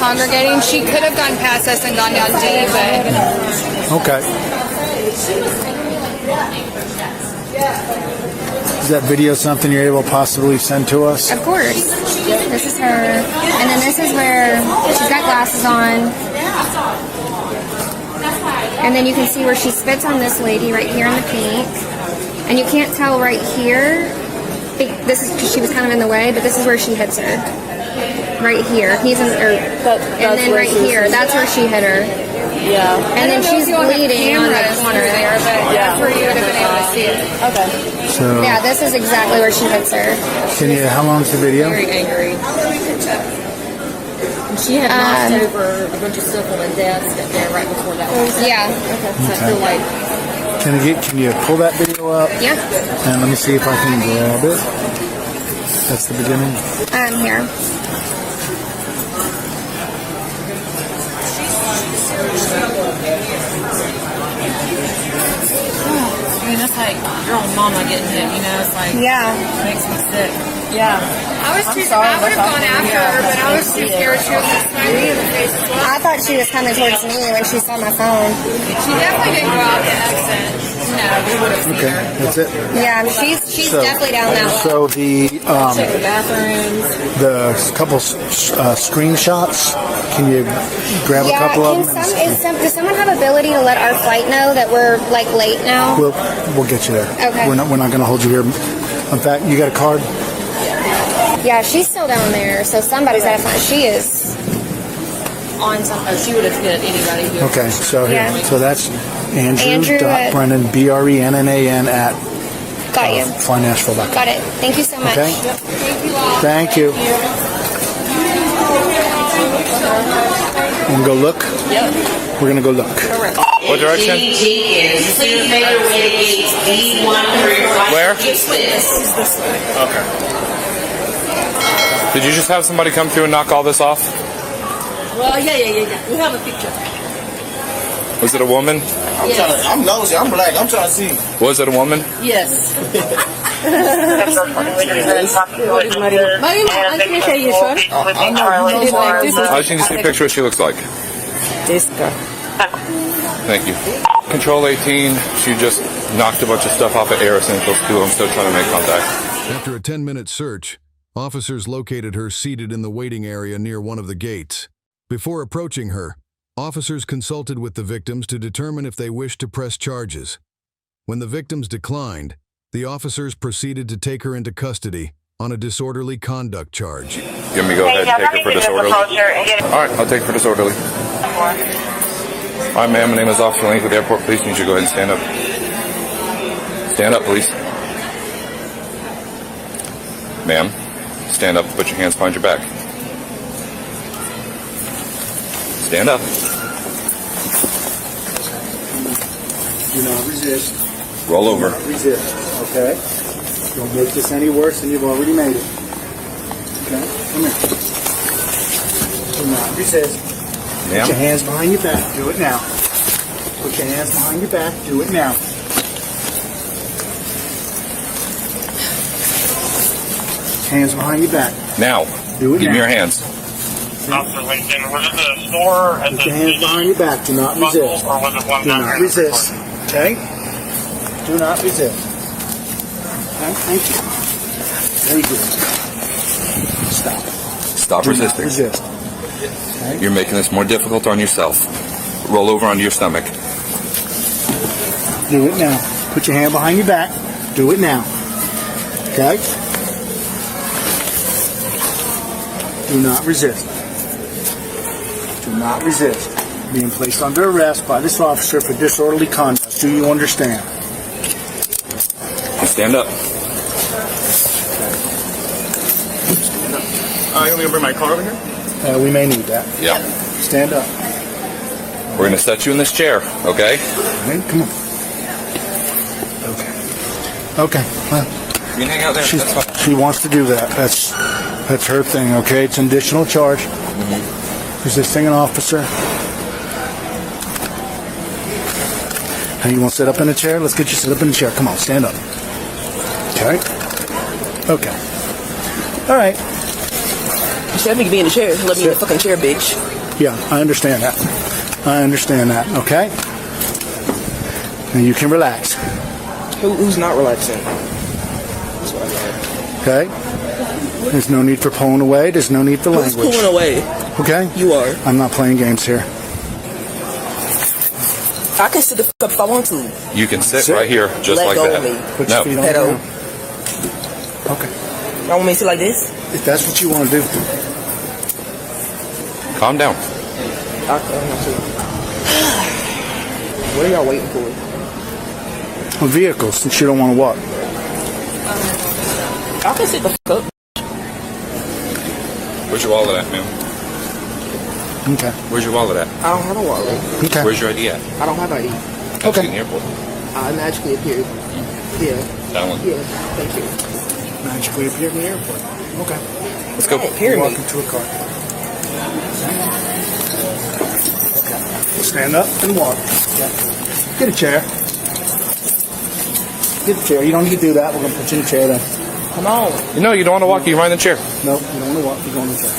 congregating. She could have gone past us and gone down D, but... Okay. Is that video something you're able to possibly send to us? Of course. This is her. And then this is where she's got glasses on. And then you can see where she spits on this lady right here in the pink. And you can't tell right here. This is because she was kind of in the way, but this is where she hits her. Right here. He's in, and then right here. That's where she hit her. Yeah. And then she's bleeding on the corner there, but that's where you would have been able to see it. Okay. So yeah, this is exactly where she hits her. Can you? How long's the video? Very angry. And she had knocked over a bunch of civil and deaths there right before that. Yeah. Okay. So I feel like. Can you pull that video up? Yeah. And let me see if I can grab it. That's the beginning. Here. I mean, that's like your own mama getting hit, you know? It's like, yeah, it makes me sick. Yeah. I would have gone after her, but I was too scared. She was smacking me in the face as well. I thought she was coming towards me when she saw my phone. She definitely didn't go out the exit. No, we would have seen her. That's it? Yeah, she's definitely down that way. So the bathrooms. the couple screenshots, can you grab a couple of them? Does someone have ability to let our flight know that we're like late now? We'll get you there. Okay. We're not going to hold you here. In fact, you got a card? Yeah, she's still down there, so somebody's got to find. She is on something. Oh, she would have hit anybody here. Okay, so here, so that's Andrew Brennan, BRENNAN at got you. flynashville.com. Got it. Thank you so much. Okay. Yep. Thank you all. Thank you. Want to go look? Yep. We're going to go look. Correct. What direction? Where? Okay. Did you just have somebody come through and knock all this off? Well, yeah. We have a picture. Was it a woman? I'm nosy. I'm black. I'm trying to see. Was it a woman? Yes. I can tell you, sure. I just need to see a picture of what she looks like. This girl. Thank you. Control 18. She just knocked a bunch of stuff off of Air Essentials too. I'm still trying to make contact. After a 10-minute search, officers located her seated in the waiting area near one of the gates. Before approaching her, officers consulted with the victims to determine if they wished to press charges. When the victims declined, the officers proceeded to take her into custody on a disorderly conduct charge. You want me to go ahead and take her for disorderly? All right, I'll take her for disorderly. Hi, ma'am. My name is Officer Link with Airport Police. You should go ahead and stand up. Stand up, please. Ma'am, stand up. Put your hands behind your back. Stand up. Do not resist. Roll over. Do not resist, okay? Don't make this any worse than you've already made it. Okay? Come here. Do not resist. Put your hands behind your back. Do it now. Put your hands behind your back. Do it now. Hands behind your back. Now. Do it Give now. me your hands. Officer Lincoln, was it the store at Put the your hands behind your back. Do not resist. or was it one Do down not here? resist. Okay? Do not resist. Okay? Thank you. Very good. Stop. Stop Do not resisting. resist. Okay? You're making this more difficult on yourself. Roll over onto your stomach. Do it now. Put your hand behind your back. Do it now. Okay? Do not resist. Do not resist. Being placed under arrest by this officer for disorderly conduct. Do you understand? Stand up. You want me to bring my car over here? We may need that. Yeah. Stand up. We're going to set you in this chair, okay? All right, come on. Okay. Okay. Well, You can hang out there. That's fine. she wants to do that. That's her thing, okay? It's an additional charge. Resisting an officer. Now you want to sit up in a chair? Let's get you sit up in a chair. Come on, stand up. Okay. Okay. All right. That's Instead of me being in the chair, let me in the fucking chair, bitch. Yeah, I understand that. I understand that, okay? And you can relax, Who's not relaxing? okay? There's no need for pulling away. There's no need for Who's language. pulling away? Okay? You are. I'm not playing games here. I can sit the fuck up if I want to. You can sit right here, just Let like go that. of me. Put your feet on the Pedo. ground. Okay. Y'all want me to sit like this? If that's what you want to do. Calm down. I'm not sure. What are y'all waiting for? A vehicle, since you don't want to walk. I can sit the fuck up. Where's your wallet at, ma'am? Okay. Where's your wallet at? I don't have a wallet. Okay. Where's your ID at? I don't have ID. Okay. In the airport. I magically appeared. Yeah. That one. Yeah. Thank you. Magically appeared in the airport. Okay. Let's go. Hear Walk me. into a car. Okay. Stand up and walk. Okay. Get a chair. Get a chair. You don't need to do that. We're going to put you in a chair then. Come on. No, you don't want to walk. You ride in the chair. No, you don't want to walk. You're going in the chair.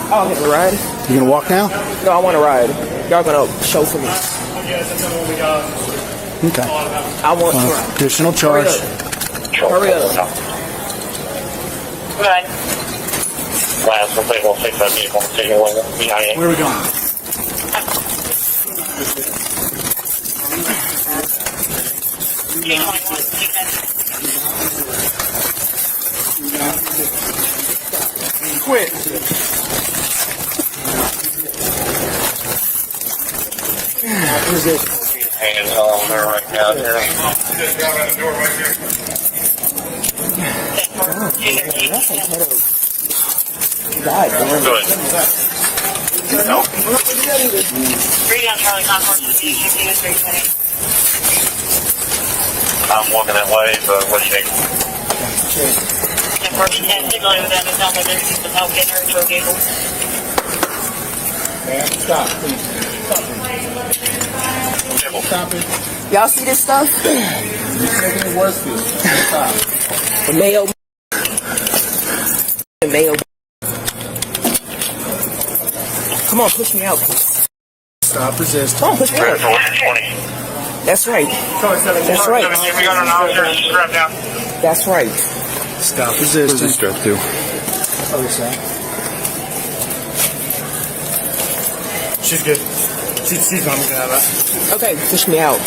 Oh, I'm gonna ride. You going to walk now? No, I want to ride. Y'all gonna show for me. Okay. I want to ride. Additional charge. Hurry up. Good. Last one, we'll take that vehicle and take it away. Where are we going? Quit. Who's this? Hanging on there right now. Just got out the door right here. Good. No. Read on Charlie Concourse with you. I'm walking that way, but what do you think? And we're signaling with them and tell them they're using the help getting her into a vehicle. Stop, please. Stop it. Y'all see this stuff? You're making it worse for you. Stop. The mayo. The mayo. Come on, push me out. Stop, resist. Come on, push me out. 20. That's right. That's right. We got an officer strapped down. That's right. Stop, Where's resist. this strap to? Other side. She's good. She's not gonna have that. Okay, push me out.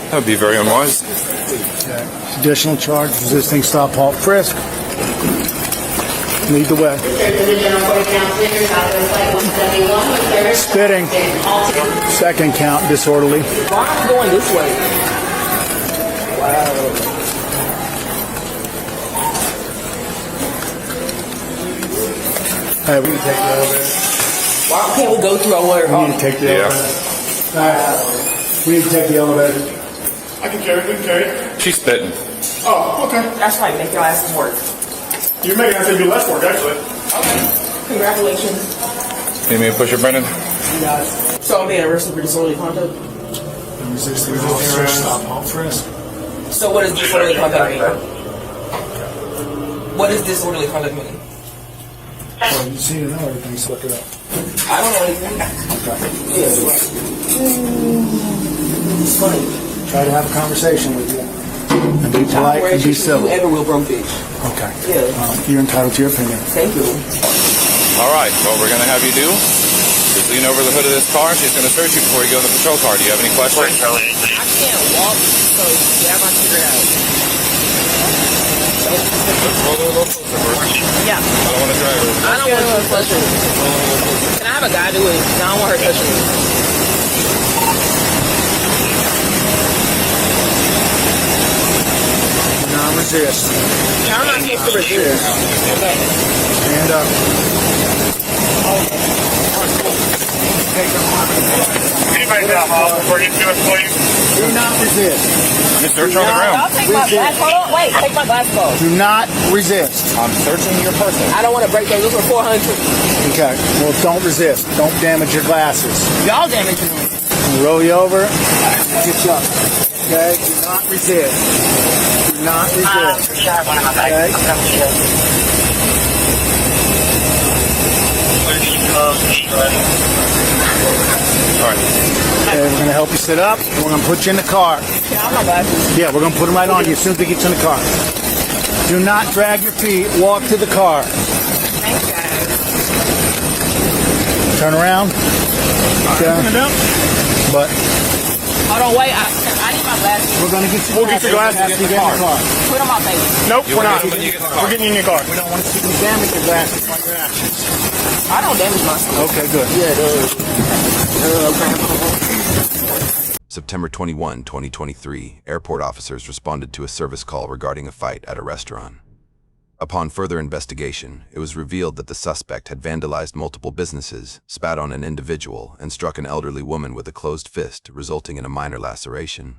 That would be very unwise. Additional charge, resisting stop, halt, frisk. Lead the way. Spitting. Second count, disorderly. Why am I going this way? Wow. Hey, we can take the elevator. Why can't we go through our water? We need to take the elevator. We need to take the elevator. I can carry it. We can carry it. She's spitting. Oh, okay. That's right, make your asses work. You're making us do less work, actually. Okay. Congratulations. You need me to push her, Brendan? So I'm being arrested for disorderly conduct. Resisting officer, stop, halt, frisk. So what does disorderly conduct mean? What does disorderly conduct mean? Well, you seem to know everything, so look it up. I don't know anything. Yeah, it's right. It's funny. Try to have a conversation with you. And be polite and be civil. Ever will broke bitch. Okay. Yeah. You're entitled to your opinion. Thank you. All right. What we're going to have you do is lean over the hood of this car. She's going to search you before you go in the patrol car. Do you have any questions? I can't walk, so you have my figure it out. Let's roll a little closer first. Yeah. I don't want to drive her. I don't want her touching me. Can I have a guy do it? I don't want her touching me. Not resist. I'm not supposed to resist. Okay. Stand up. Anybody got a house before you do it, please? Do not resist. Just search her on the ground. I'll take my glass. Hold on. Wait. Take my glass off. Do not resist. I'm searching your person. I don't want to break those. Those are 400. Okay. Well, don't resist. Don't damage your glasses. Y'all damaging me. We'll roll you over. Get you up. Okay. Do not resist. Do not, you're good. Sure, I have one in my bag. Okay. I'll come to All right. Okay, we're going to help you sit up, and we're going to put you in the car. Yeah, we're going to put them right on you as soon as we get you in the car. Do not drag your feet. Walk to the car. Turn around. Okay. But Hold on, wait. I need my glasses. we're going to get you. We'll get your glasses after you get in the car. Put them on, baby. Nope, we're not. when you get in the car. We're getting you in your car. We don't want to see you damage your glasses by your actions. I don't damage myself. Okay, good. September 21, 2023, airport officers responded to a service call regarding a fight at a restaurant. Upon further investigation, it was revealed that the suspect had vandalized multiple businesses, spat on an individual, and struck an elderly woman with a closed fist, resulting in a minor laceration.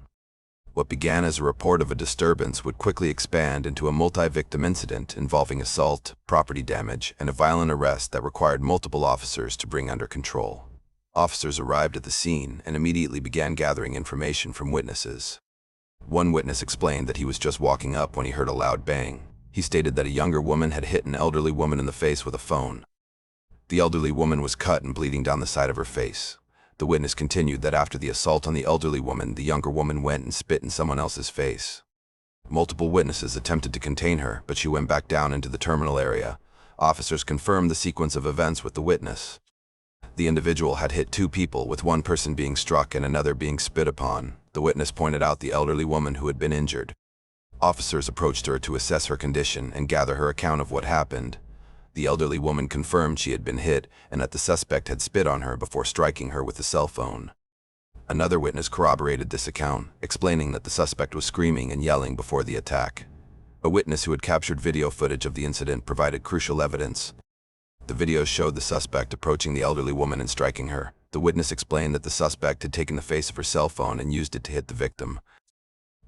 What began as a report of a disturbance would quickly expand into a multi-victim incident involving assault, property damage, and a violent arrest that required multiple officers to bring under control. Officers arrived at the scene and immediately began gathering information from witnesses. One witness explained that he was just walking up when he heard a loud bang. He stated that a younger woman had hit an elderly woman in the face with a phone. The elderly woman was cut and bleeding down the side of her face. The witness continued that after the assault on the elderly woman, the younger woman went and spit in someone else's face. Multiple witnesses attempted to contain her, but she went back down into the terminal area. Officers confirmed the sequence of events with the witness. The individual had hit two people, with one person being struck and another being spit upon. The witness pointed out the elderly woman who had been injured. Officers approached her to assess her condition and gather her account of what happened. The elderly woman confirmed she had been hit and that the suspect had spit on her before striking her with a cell phone. Another witness corroborated this account, explaining that the suspect was screaming and yelling before the attack. A witness who had captured video footage of the incident provided crucial evidence. The video showed the suspect approaching the elderly woman and striking her. The witness explained that the suspect had taken the face of her cell phone and used it to hit the victim.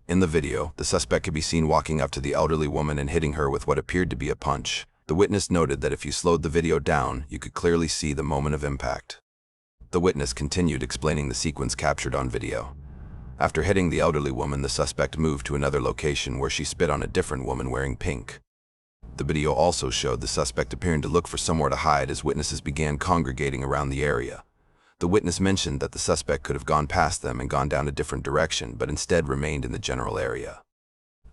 In the video, the suspect could be seen walking up to the elderly woman and hitting her with what appeared to be a punch. The witness noted that if you slowed the video down, you could clearly see the moment of impact. The witness continued explaining the sequence captured on video. After hitting the elderly woman, the suspect moved to another location where she spit on a different woman wearing pink. The video also showed the suspect appearing to look for somewhere to hide as witnesses began congregating around the area. The witness mentioned that the suspect could have gone past them and gone down a different direction, but instead remained in the general area.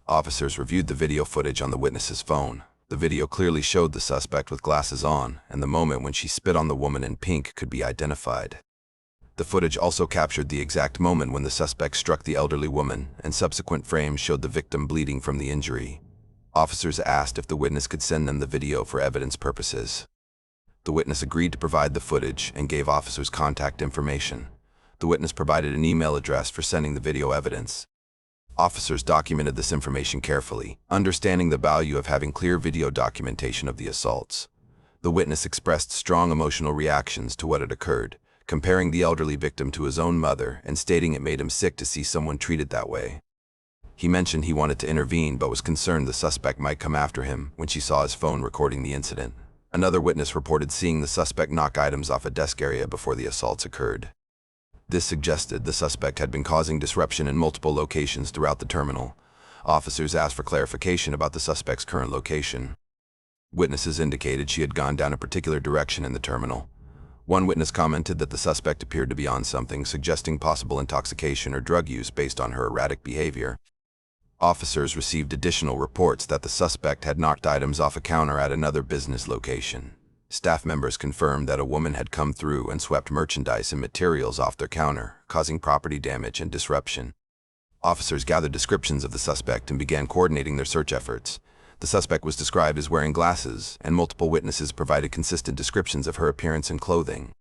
Officers reviewed the video footage on the witness's phone. The video clearly showed the suspect with glasses on, and the moment when she spit on the woman in pink could be identified. The footage also captured the exact moment when the suspect struck the elderly woman, and subsequent frames showed the victim bleeding from the injury. Officers asked if the witness could send them the video for evidence purposes. The witness agreed to provide the footage and gave officers contact information. The witness provided an email address for sending the video evidence. Officers documented this information carefully, understanding the value of having clear video documentation of the assaults. The witness expressed strong emotional reactions to what had occurred, comparing the elderly victim to his own mother and stating it made him sick to see someone treated that way. He mentioned he wanted to intervene but was concerned the suspect might come after him when she saw his phone recording the incident. Another witness reported seeing the suspect knock items off a desk area before the assaults occurred. This suggested the suspect had been causing disruption in multiple locations throughout the terminal. Officers asked for clarification about the suspect's current location. Witnesses indicated she had gone down a particular direction in the terminal. One witness commented that the suspect appeared to be on something, suggesting possible intoxication or drug use based on her erratic behavior. Officers received additional reports that the suspect had knocked items off a counter at another business location. Staff members confirmed that a woman had come through and swept merchandise and materials off their counter, causing property damage and disruption. Officers gathered descriptions of the suspect and began coordinating their search efforts. The suspect was described as wearing glasses, and multiple witnesses provided consistent descriptions of her appearance and clothing.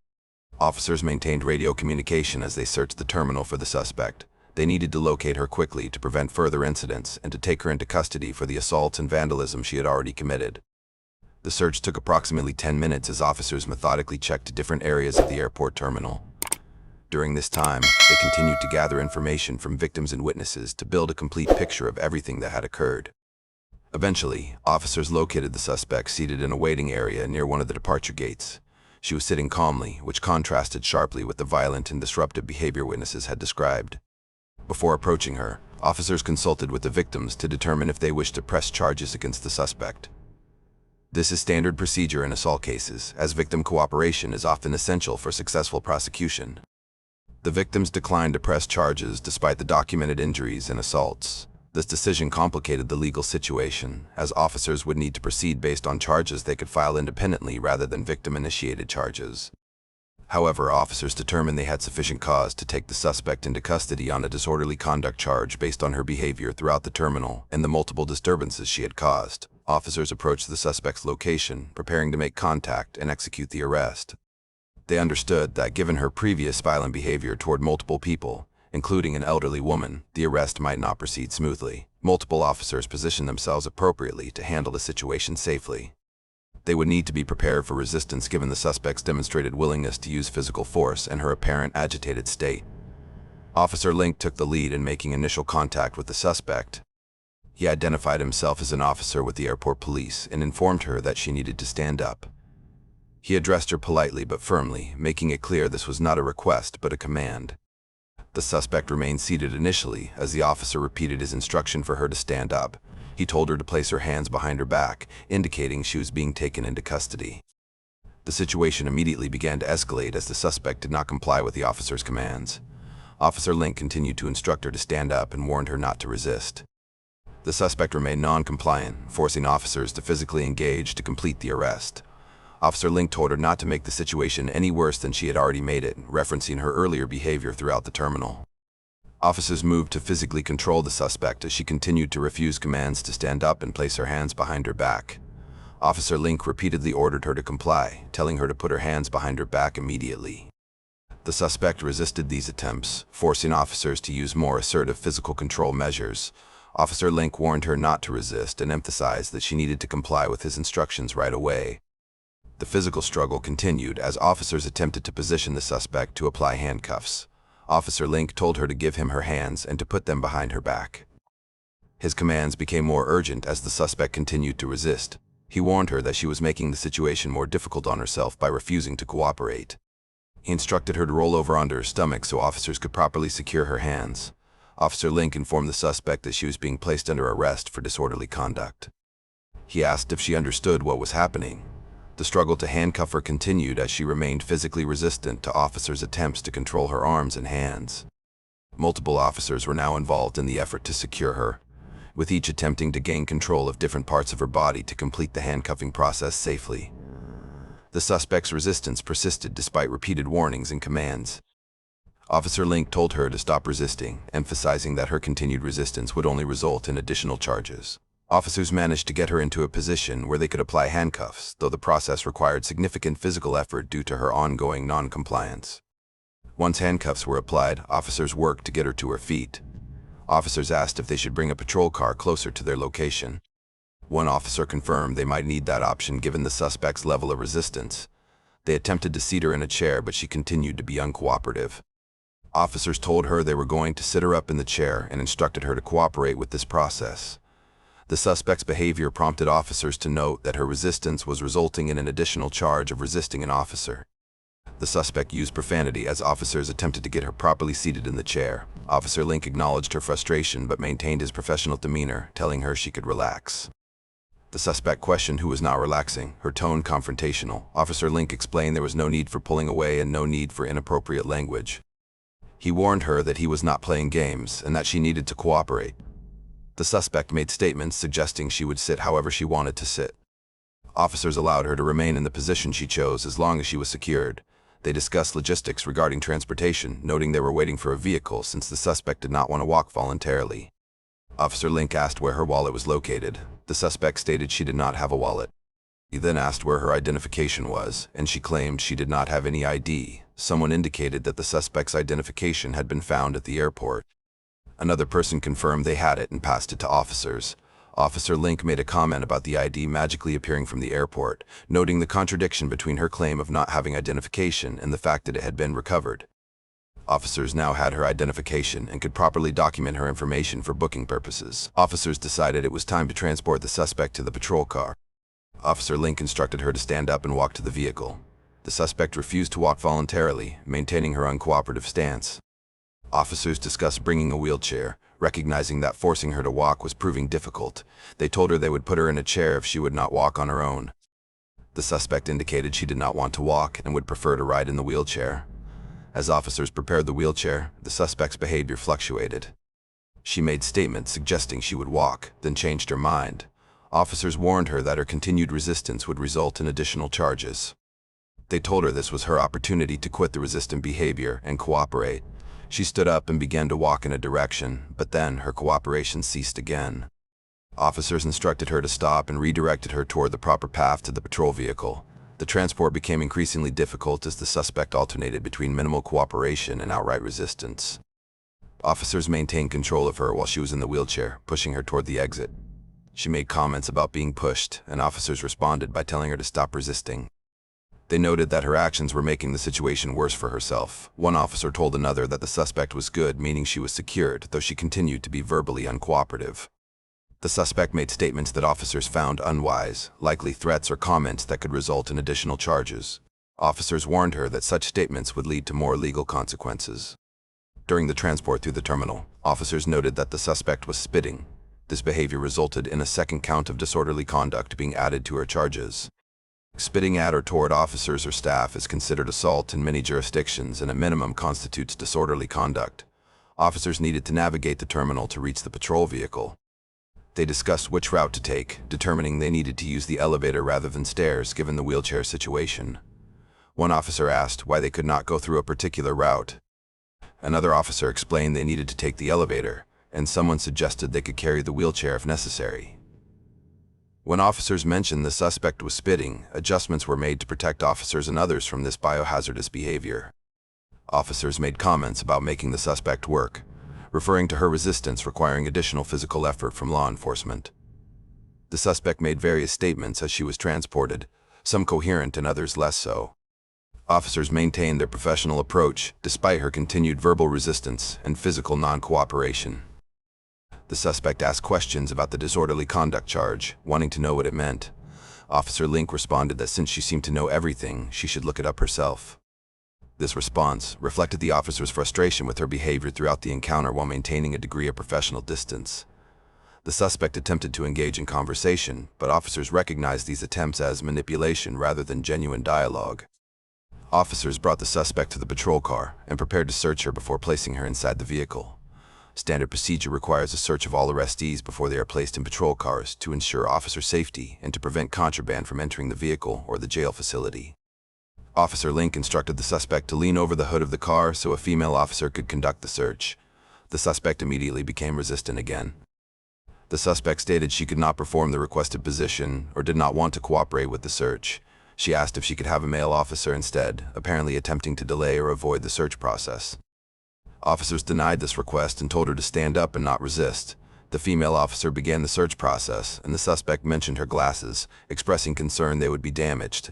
Officers maintained radio communication as they searched the terminal for the suspect. They needed to locate her quickly to prevent further incidents and to take her into custody for the assaults and vandalism she had already committed. The search took approximately 10 minutes as officers methodically checked different areas of the airport terminal. During this time, they continued to gather information from victims and witnesses to build a complete picture of everything that had occurred. Eventually, officers located the suspect seated in a waiting area near one of the departure gates. She was sitting calmly, which contrasted sharply with the violent and disruptive behavior witnesses had described. Before approaching her, Officers consulted with the victims to determine if they wished to press charges against the suspect. This is standard procedure in assault cases, as victim cooperation is often essential for successful prosecution. The victims declined to press charges despite the documented injuries and assaults. This decision complicated the legal situation, as officers would need to proceed based on charges they could file independently rather than victim-initiated charges. However, officers determined they had sufficient cause to take the suspect into custody on a disorderly conduct charge based on her behavior throughout the terminal and the multiple disturbances she had caused. Officers approached the suspect's location, preparing to make contact and execute the arrest. They understood that given her previous violent behavior toward multiple people, including an elderly woman, the arrest might not proceed smoothly. Multiple officers positioned themselves appropriately to handle the situation safely. They would need to be prepared for resistance given the suspect's demonstrated willingness to use physical force and her apparent agitated state. Officer Link took the lead in making initial contact with the suspect. He identified himself as an officer with the airport police and informed her that she needed to stand up. He addressed her politely but firmly, making it clear this was not a request but a command. The suspect remained seated initially as the officer repeated his instruction for her to stand up. He told her to place her hands behind her back, indicating she was being taken into custody. The situation immediately began to escalate as the suspect did not comply with the officer's commands. Officer Link continued to instruct her to stand up and warned her not to resist. The suspect remained non-compliant, forcing officers to physically engage to complete the arrest. Officer Link told her not to make the situation any worse than she had already made it, referencing her earlier behavior throughout the terminal. Officers moved to physically control the suspect as she continued to refuse commands to stand up and place her hands behind her back. Officer Link repeatedly ordered her to comply, telling her to put her hands behind her back immediately. The suspect resisted these attempts, forcing officers to use more assertive physical control measures. Officer Link warned her not to resist and emphasized that she needed to comply with his instructions right away. The physical struggle continued as officers attempted to position the suspect to apply handcuffs. Officer Link told her to give him her hands and to put them behind her back. His commands became more urgent as the suspect continued to resist. He warned her that she was making the situation more difficult on herself by refusing to cooperate. He instructed her to roll over onto her stomach so officers could properly secure her hands. Officer Link informed the suspect that she was being placed under arrest for disorderly conduct. He asked if she understood what was happening. The struggle to handcuff her continued as she remained physically resistant to officers' attempts to control her arms and hands. Multiple officers were now involved in the effort to secure her, with each attempting to gain control of different parts of her body to complete the handcuffing process safely. The suspect's resistance persisted despite repeated warnings and commands. Officer Link told her to stop resisting, emphasizing that her continued resistance would only result in additional charges. Officers managed to get her into a position where they could apply handcuffs, though the process required significant physical effort due to her ongoing non-compliance. Once handcuffs were applied, officers worked to get her to her feet. Officers asked if they should bring a patrol car closer to their location. One officer confirmed they might need that option given the suspect's level of resistance. They attempted to seat her in a chair, but she continued to be uncooperative. Officers told her they were going to sit her up in the chair and instructed her to cooperate with this process. The suspect's behavior prompted officers to note that her resistance was resulting in an additional charge of resisting an officer. The suspect used profanity as officers attempted to get her properly seated in the chair. Officer Link acknowledged her frustration but maintained his professional demeanor, telling her she could relax. The suspect questioned who was not relaxing, her tone confrontational. Officer Link explained there was no need for pulling away and no need for inappropriate language. He warned her that he was not playing games and that she needed to cooperate. The suspect made statements suggesting she would sit however she wanted to sit. Officers allowed her to remain in the position she chose as long as she was secured. They discussed logistics regarding transportation, noting they were waiting for a vehicle since the suspect did not want to walk voluntarily. Officer Link asked where her wallet was located. The suspect stated she did not have a wallet. He then asked where her identification was, and she claimed she did not have any ID. Someone indicated that the suspect's identification had been found at the airport. Another person confirmed they had it and passed it to officers. Officer Link made a comment about the ID magically appearing from the airport, noting the contradiction between her claim of not having identification and the fact that it had been recovered. Officers now had her identification and could properly document her information for booking purposes. Officers decided it was time to transport the suspect to the patrol car. Officer Link instructed her to stand up and walk to the vehicle. The suspect refused to walk voluntarily, maintaining her uncooperative stance. Officers discussed bringing a wheelchair, Recognizing that forcing her to walk was proving difficult, they told her they would put her in a chair if she would not walk on her own. The suspect indicated she did not want to walk and would prefer to ride in the wheelchair. As officers prepared the wheelchair, the suspect's behavior fluctuated. She made statements suggesting she would walk, then changed her mind. Officers warned her that her continued resistance would result in additional charges. They told her this was her opportunity to quit the resistant behavior and cooperate. She stood up and began to walk in a direction, but then her cooperation ceased again. Officers instructed her to stop and redirected her toward the proper path to the patrol vehicle. The transport became increasingly difficult as the suspect alternated between minimal cooperation and outright resistance. Officers maintained control of her while she was in the wheelchair, pushing her toward the exit. She made comments about being pushed, and officers responded by telling her to stop resisting. They noted that her actions were making the situation worse for herself. One officer told another that the suspect was good, meaning she was secured, though she continued to be verbally uncooperative. The suspect made statements that officers found unwise, likely threats or comments that could result in additional charges. Officers warned her that such statements would lead to more legal consequences. During the transport through the terminal, officers noted that the suspect was spitting. This behavior resulted in a second count of disorderly conduct being added to her charges. Spitting at or toward officers or staff is considered assault in many jurisdictions and at minimum constitutes disorderly conduct. Officers needed to navigate the terminal to reach the patrol vehicle. They discussed which route to take, determining they needed to use the elevator rather than stairs given the wheelchair situation. One officer asked why they could not go through a particular route. Another officer explained they needed to take the elevator, and someone suggested they could carry the wheelchair if necessary. When officers mentioned the suspect was spitting, adjustments were made to protect officers and others from this biohazardous behavior. Officers made comments about making the suspect work, referring to her resistance requiring additional physical effort from law enforcement. The suspect made various statements as she was transported, some coherent and others less so. Officers maintained their professional approach despite her continued verbal resistance and physical non-cooperation. The suspect asked questions about the disorderly conduct charge, wanting to know what it meant. Officer Link responded that since she seemed to know everything, she should look it up herself. This response reflected the officer's frustration with her behavior throughout the encounter while maintaining a degree of professional distance. The suspect attempted to engage in conversation, but officers recognized these attempts as manipulation rather than genuine dialogue. Officers brought the suspect to the patrol car and prepared to search her before placing her inside the vehicle. Standard procedure requires a search of all arrestees before they are placed in patrol cars to ensure officer safety and to prevent contraband from entering the vehicle or the jail facility. Officer Link instructed the suspect to lean over the hood of the car so a female officer could conduct the search. The suspect immediately became resistant again. The suspect stated she could not perform the requested position or did not want to cooperate with the search. She asked if she could have a male officer instead, apparently attempting to delay or avoid the search process. Officers denied this request and told her to stand up and not resist. The female officer began the search process, and the suspect mentioned her glasses, expressing concern they would be damaged.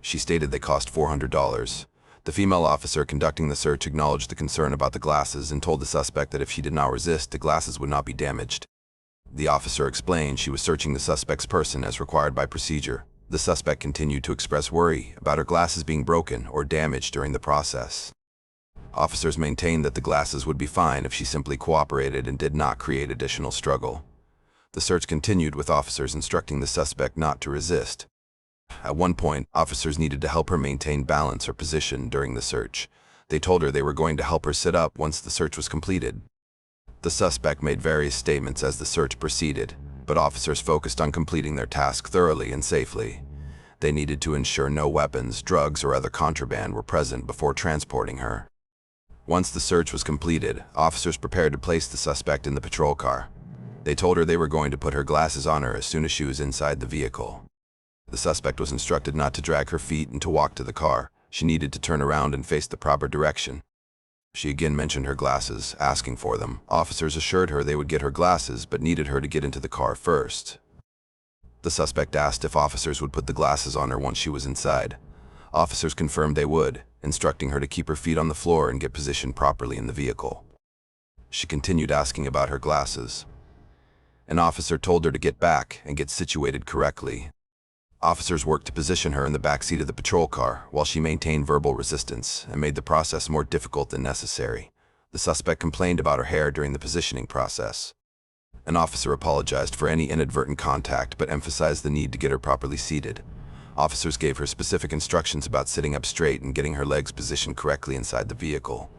She stated they cost $400. The female officer conducting the search acknowledged the concern about the glasses and told the suspect that if she did not resist, the glasses would not be damaged. The officer explained she was searching the suspect's person as required by procedure. The suspect continued to express worry about her glasses being broken or damaged during the process. Officers maintained that the glasses would be fine if she simply cooperated and did not create additional struggle. The search continued with officers instructing the suspect not to resist. At one point, officers needed to help her maintain balance or position during the search. They told her they were going to help her sit up once the search was completed. The suspect made various statements as the search proceeded, but officers focused on completing their task thoroughly and safely. They needed to ensure no weapons, drugs, or other contraband were present before transporting her. Once the search was completed, officers prepared to place the suspect in the patrol car. They told her they were going to put her glasses on her as soon as she was inside the vehicle. The suspect was instructed not to drag her feet and to walk to the car. She needed to turn around and face the proper direction. She again mentioned her glasses, asking for them. Officers assured her they would get her glasses, but needed her to get into the car first. The suspect asked if officers would put the glasses on her once she was inside. Officers confirmed they would, instructing her to keep her feet on the floor and get positioned properly in the vehicle. She continued asking about her glasses. An officer told her to get back and get situated correctly. Officers worked to position her in the back seat of the patrol car while she maintained verbal resistance and made the process more difficult than necessary. The suspect complained about her hair during the positioning process. An officer apologized for any inadvertent contact but emphasized the need to get her properly seated. Officers gave her specific instructions about sitting up straight and getting her legs positioned correctly inside the vehicle.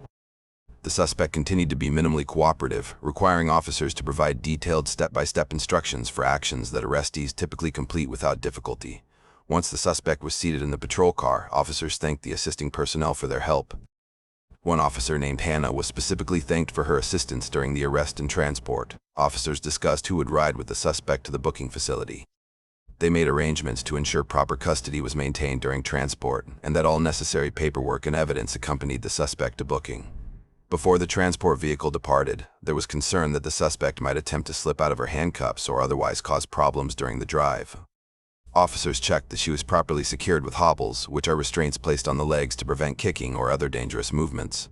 The suspect continued to be minimally cooperative, requiring officers to provide detailed step-by-step instructions for actions that arrestees typically complete without difficulty. Once the suspect was seated in the patrol car, officers thanked the assisting personnel for their help. One officer named Hannah was specifically thanked for her assistance during the arrest and transport. Officers discussed who would ride with the suspect to the booking facility. They made arrangements to ensure proper custody was maintained during transport and that all necessary paperwork and evidence accompanied the suspect to booking. Before the transport vehicle departed, there was concern that the suspect might attempt to slip out of her handcuffs or otherwise cause problems during the drive. Officers checked that she was properly secured with hobbles, which are restraints placed on the legs to prevent kicking or other dangerous movements.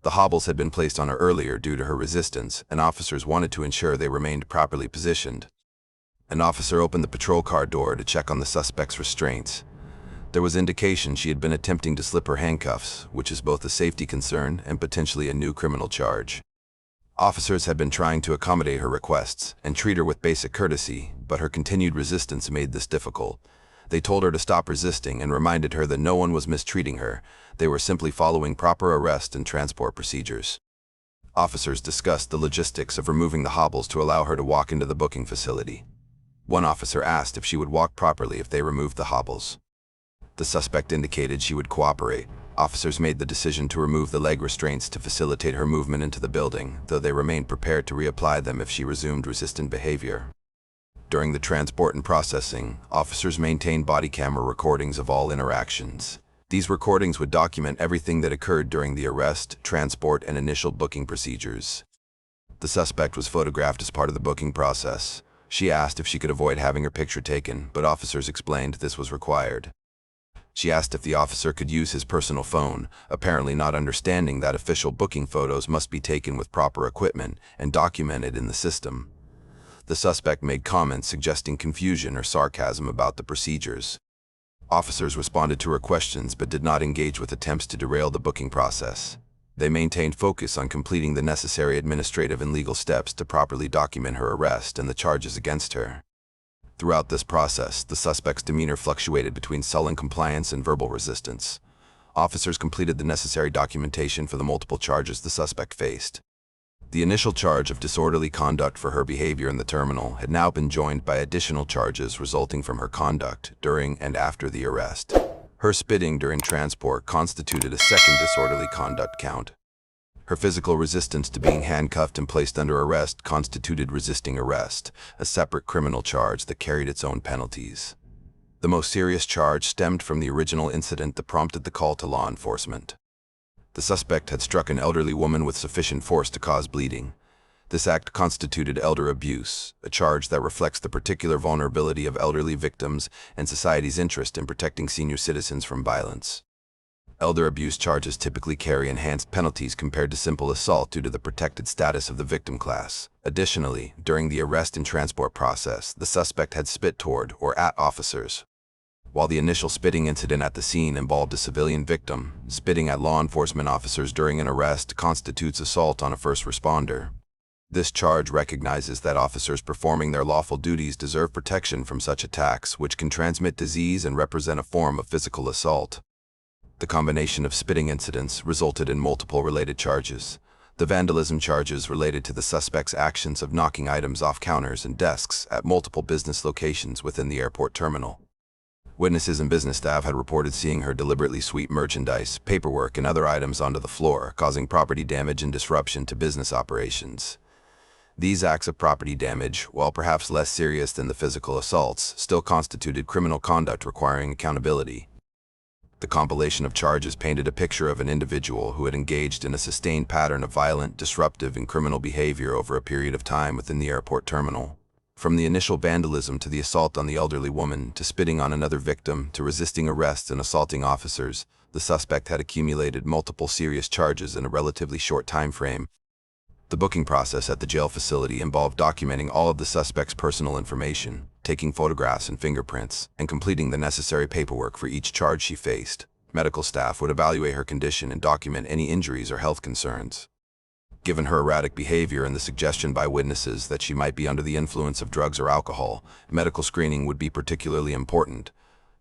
The hobbles had been placed on her earlier due to her resistance, and officers wanted to ensure they remained properly positioned. An officer opened the patrol car door to check on the suspect's restraints. There was indication she had been attempting to slip her handcuffs, which is both a safety concern and potentially a new criminal charge. Officers had been trying to accommodate her requests and treat her with basic courtesy, but her continued resistance made this difficult. They told her to stop resisting and reminded her that no one was mistreating her. They were simply following proper arrest and transport procedures. Officers discussed the logistics of removing the hobbles to allow her to walk into the booking facility. One officer asked if she would walk properly if they removed the hobbles. The suspect indicated she would cooperate. Officers made the decision to remove the leg restraints to facilitate her movement into the building, though they remained prepared to reapply them if she resumed resistant behavior. During the transport and processing, officers maintained body camera recordings of all interactions. These recordings would document everything that occurred during the arrest, transport, and initial booking procedures. The suspect was photographed as part of the booking process. She asked if she could avoid having her picture taken, but officers explained this was required. She asked if the officer could use his personal phone, apparently not understanding that official booking photos must be taken with proper equipment and documented in the system. The suspect made comments suggesting confusion or sarcasm about the procedures. Officers responded to her questions but did not engage with attempts to derail the booking process. They maintained focus on completing the necessary administrative and legal steps to properly document her arrest and the charges against her. Throughout this process, the suspect's demeanor fluctuated between sullen compliance and verbal resistance. Officers completed the necessary documentation for the multiple charges the suspect faced. The initial charge of disorderly conduct for her behavior in the terminal had now been joined by additional charges resulting from her conduct during and after the arrest. Her spitting during transport constituted a second disorderly conduct count. Her physical resistance to being handcuffed and placed under arrest constituted resisting arrest, a separate criminal charge that carried its own penalties. The most serious charge stemmed from the original incident that prompted the call to law enforcement. The suspect had struck an elderly woman with sufficient force to cause bleeding. This act constituted elder abuse, a charge that reflects the particular vulnerability of elderly victims and society's interest in protecting senior citizens from violence. Elder abuse charges typically carry enhanced penalties compared to simple assault due to the protected status of the victim class. Additionally, during the arrest and transport process, the suspect had spit toward or at officers. While the initial spitting incident at the scene involved a civilian victim, spitting at law enforcement officers during an arrest constitutes assault on a first responder. This charge recognizes that officers performing their lawful duties deserve protection from such attacks, which can transmit disease and represent a form of physical assault. The combination of spitting incidents resulted in multiple related charges. The vandalism charges related to the suspect's actions of knocking items off counters and desks at multiple business locations within the airport terminal. Witnesses and business staff had reported seeing her deliberately sweep merchandise, paperwork, and other items onto the floor, causing property damage and disruption to business operations. These acts of property damage, while perhaps less serious than the physical assaults, still constituted criminal conduct requiring accountability. The compilation of charges painted a picture of an individual who had engaged in a sustained pattern of violent, disruptive, and criminal behavior over a period of time within the airport terminal. From the initial vandalism to the assault on the elderly woman, to spitting on another victim, to resisting arrest and assaulting officers, the suspect had accumulated multiple serious charges in a relatively short time frame. The booking process at the jail facility involved documenting all of the suspect's personal information, taking photographs and fingerprints, and completing the necessary paperwork for each charge she faced. Medical staff would evaluate her condition and document any injuries or health concerns. Given her erratic behavior and the suggestion by witnesses that she might be under the influence of drugs or alcohol, medical screening would be particularly important.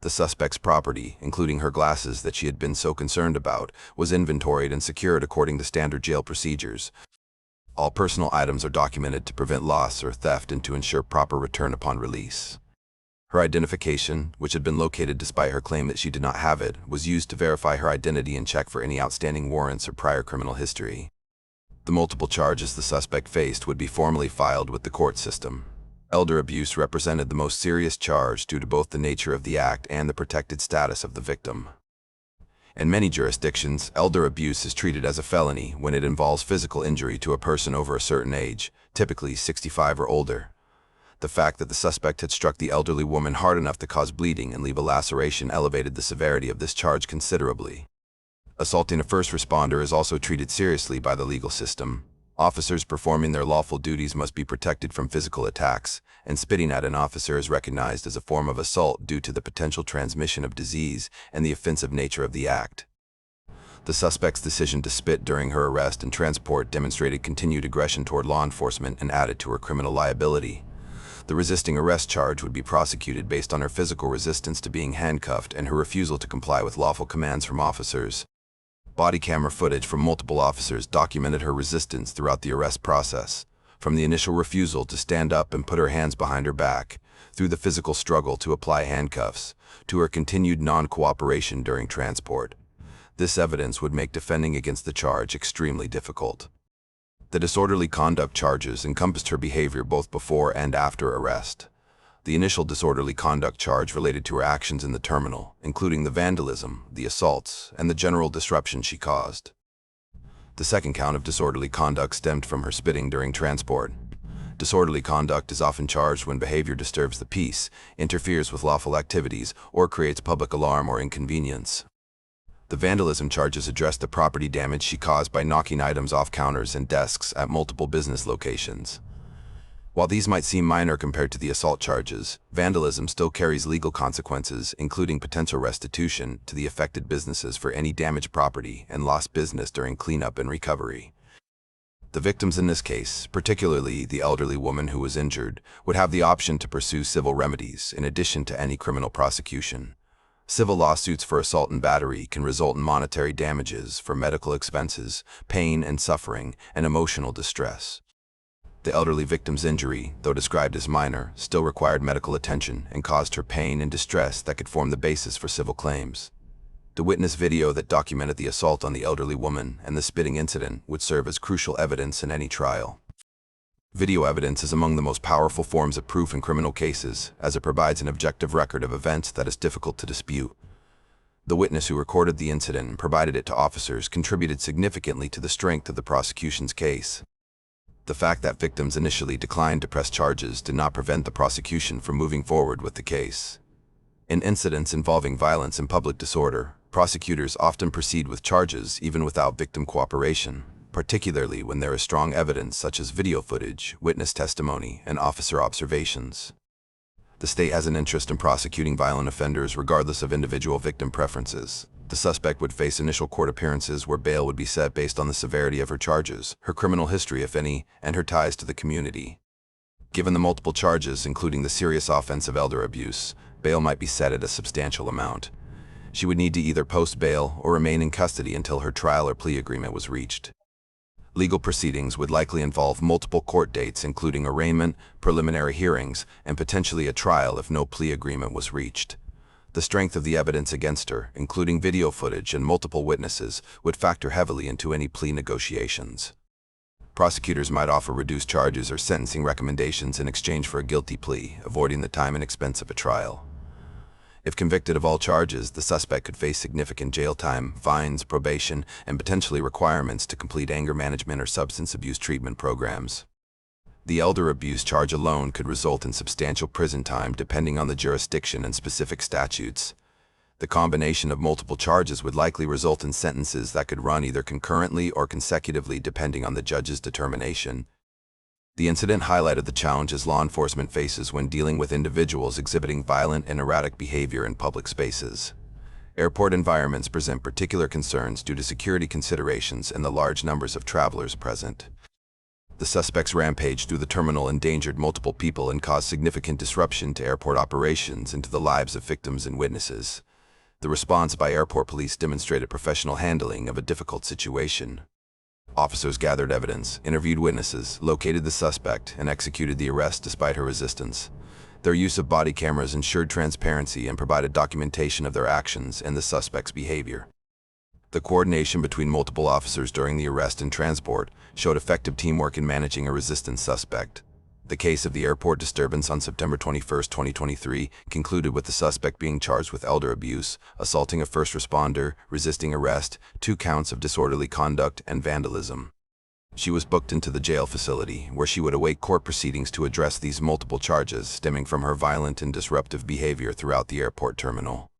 The suspect's property, including her glasses that she had been so concerned about, was inventoried and secured according to standard jail procedures. All personal items are documented to prevent loss or theft and to ensure proper return upon release. Her identification, which had been located despite her claim that she did not have it, was used to verify her identity and check for any outstanding warrants or prior criminal history. The multiple charges the suspect faced would be formally filed with the court system. Elder abuse represented the most serious charge due to both the nature of the act and the protected status of the victim. In many jurisdictions, elder abuse is treated as a felony when it involves physical injury to a person over a certain age, typically 65 or older. The fact that the suspect had struck the elderly woman hard enough to cause bleeding and leave a laceration elevated the severity of this charge considerably. Assaulting a first responder is also treated seriously by the legal system. Officers performing their lawful duties must be protected from physical attacks, and spitting at an officer is recognized as a form of assault due to the potential transmission of disease and the offensive nature of the act. The suspect's decision to spit during her arrest and transport demonstrated continued aggression toward law enforcement and added to her criminal liability. The resisting arrest charge would be prosecuted based on her physical resistance to being handcuffed and her refusal to comply with lawful commands from officers. Body camera footage from multiple officers documented her resistance throughout the arrest process, from the initial refusal to stand up and put her hands behind her back, through the physical struggle to apply handcuffs, to her continued non-cooperation during transport. This evidence would make defending against the charge extremely difficult. The disorderly conduct charges encompassed her behavior both before and after arrest. The initial disorderly conduct charge related to her actions in the terminal, including the vandalism, the assaults, and the general disruption she caused. The second count of disorderly conduct stemmed from her spitting during transport. Disorderly conduct is often charged when behavior disturbs the peace, interferes with lawful activities, or creates public alarm or inconvenience. The vandalism charges address the property damage she caused by knocking items off counters and desks at multiple business locations. While these might seem minor compared to the assault charges, vandalism still carries legal consequences, including potential restitution to the affected businesses for any damaged property and lost business during cleanup and recovery. The victims in this case, particularly the elderly woman who was injured, would have the option to pursue civil remedies in addition to any criminal prosecution. Civil lawsuits for assault and battery can result in monetary damages for medical expenses, pain and suffering, and emotional distress. The elderly victim's injury, though described as minor, still required medical attention and caused her pain and distress that could form the basis for civil claims. The witness video that documented the assault on the elderly woman and the spitting incident would serve as crucial evidence in any trial. Video evidence is among the most powerful forms of proof in criminal cases, as it provides an objective record of events that is difficult to dispute. The witness who recorded the incident and provided it to officers contributed significantly to the strength of the prosecution's case. The fact that victims initially declined to press charges did not prevent the prosecution from moving forward with the case. In incidents involving violence and public disorder, prosecutors often proceed with charges even without victim cooperation, particularly when there is strong evidence such as video footage, witness testimony, and officer observations. The state has an interest in prosecuting violent offenders regardless of individual victim preferences. The suspect would face initial court appearances where bail would be set based on the severity of her charges, her criminal history if any, and her ties to the community. Given the multiple charges, including the serious offense of elder abuse, bail might be set at a substantial amount. She would need to either post bail or remain in custody until her trial or plea agreement was reached. Legal proceedings would likely involve multiple court dates, including arraignment, preliminary hearings, and potentially a trial if no plea agreement was reached. The strength of the evidence against her, including video footage and multiple witnesses, would factor heavily into any plea negotiations. Prosecutors might offer reduced charges or sentencing recommendations in exchange for a guilty plea, avoiding the time and expense of a trial. If convicted of all charges, the suspect could face significant jail time, fines, probation, and potentially requirements to complete anger management or substance abuse treatment programs. The elder abuse charge alone could result in substantial prison time depending on the jurisdiction and specific statutes. The combination of multiple charges would likely result in sentences that could run either concurrently or consecutively depending on the judge's determination. The incident highlighted the challenges law enforcement faces when dealing with individuals exhibiting violent and erratic behavior in public spaces. Airport environments present particular concerns due to security considerations and the large numbers of travelers present. The suspect's rampage through the terminal endangered multiple people and caused significant disruption to airport operations and to the lives of victims and witnesses. The response by airport police demonstrated professional handling of a difficult situation. Officers gathered evidence, interviewed witnesses, located the suspect, and executed the arrest despite her resistance. Their use of body cameras ensured transparency and provided documentation of their actions and the suspect's behavior. The coordination between multiple officers during the arrest and transport showed effective teamwork in managing a resistant suspect. The case of the airport disturbance on September 21, 2023, concluded with the suspect being charged with elder abuse, assaulting a first responder, resisting arrest, 2 counts of disorderly conduct, and vandalism. She was booked into the jail facility, where she would await court proceedings to address these multiple charges stemming from her violent and disruptive behavior throughout the airport terminal.